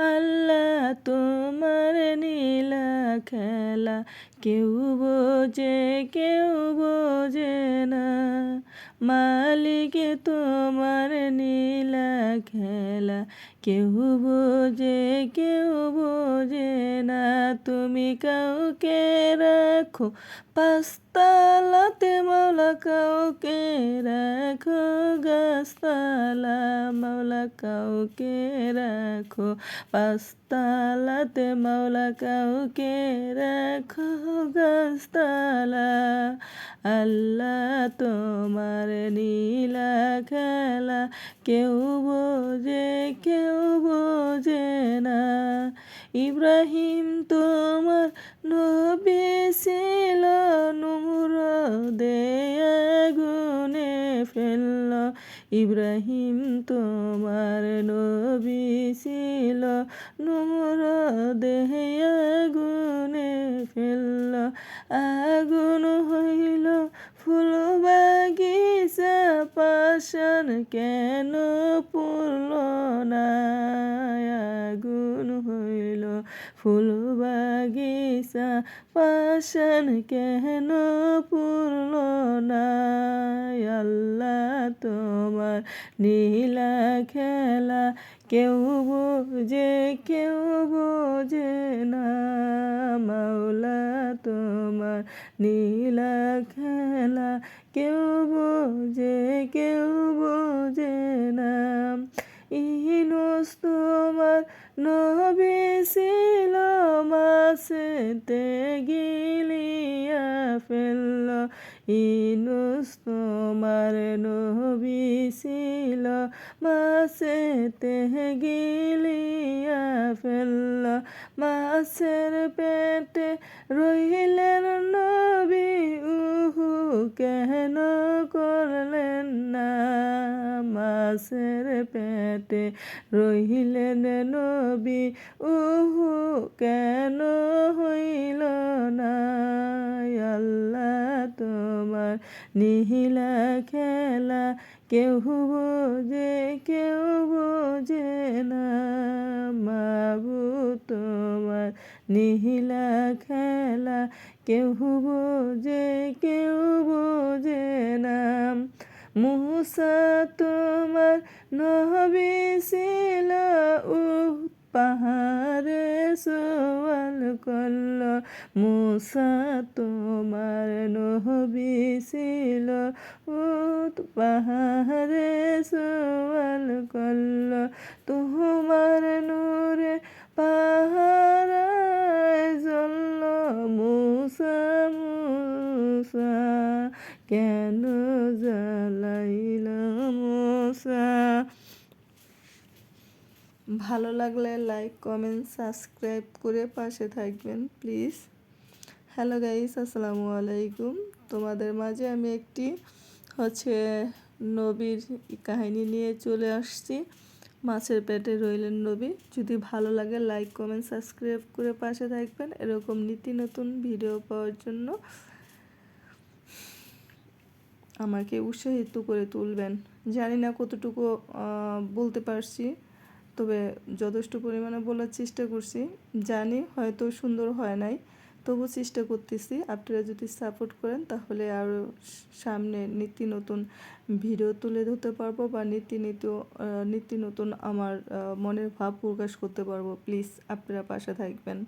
আল্লাহ তোমার নীলা খেলা কেউ বোঝে না। মালিক তোমার নীলা খেলা কেউ বোঝে না। তুমি কাউকে রাখো পাঁচতলাতে মাওলা, কাউকে রাখো গাছতলা মাওলা, কাউকে রাখো পাঁচতলাতে মাওলা, কাউকে রাখো গাছতলা। আল্লাহ তোমার নীলা খেলা কেউ বোঝে না। ইব্রাহিম তোমার নবী ছিল, নমরুদে আগুনে ফেলল। ইব্রাহিম তোমার নবী ছিল, নমরুদে আগুনে ফেলল। আগুন হইল ফুল বাগিচা, পাষাণ কেন পুরল না। আগুন হইল ফুল বাগিচা, পাষাণ কেন পুরল না। আল্লাহ তোমার নীলা খেলা কেউ বোঝে না। মাওলা তোমার নীলা খেলা কেউ বোঝে না। ইউনূস তোমার নবী ছিল, মাছেতে গিলিয়া ফেলল। ইউনূস তোমার নবী ছিল, মাছেতে গিলিয়া ফেলল। মাছের পেটে রহিলেন নবী, উহু কেন করলেন না। মাছের পেটে রহিলেন নবী, উহু কেন হইল না। আল্লাহ তোমার নীলা খেলা কেউ বোঝে না। মাবুদ তোমার নীলা খেলা কেউ বোঝে না। মূসা তোমার নবী ছিল, পাহাড়ে সওয়াল করল। মূসা তোমার নবী ছিল, পাহাড়ে সওয়াল করল। তোমার নূরে পাহাড়ে জ্বলল। মূসা কেন জ্বালাইল মূসা। ভালো লাগলে লাইক, কমেন্ট, সাবস্ক্রাইব করে পাশে থাকবেন প্লিজ। হ্যালো গাইস, আসসালামু আলাইকুম। তোমাদের মাঝে আমি একটি নবীর কাহিনী নিয়ে চলে আসছি। মাছের পেটে রইলেন নবী। যদি ভালো লাগে লাইক, কমেন্ট, সাবস্ক্রাইব করে পাশে থাকবেন এরকম নীতি নতুন ভিডিও পাওয়ার জন্য। আমাকে উৎসাহিত করে তুলবেন। জানি না কতটুকু বলতে পারছি, তবে যথেষ্ট পরিমাণে বলার চেষ্টা করছি। জানি হয়তো সুন্দর হয় নাই, তবু চেষ্টা করতেছি। আপনারা যদি সাপোর্ট করেন তাহলে আরও সামনে নিত্য নতুন ভিডিও তুলে ধরতে পারবো, বা নিত্য নতুন আমার মনের ভাব প্রকাশ করতে পারবো। প্লিজ আপনারা পাশে থাকবেন।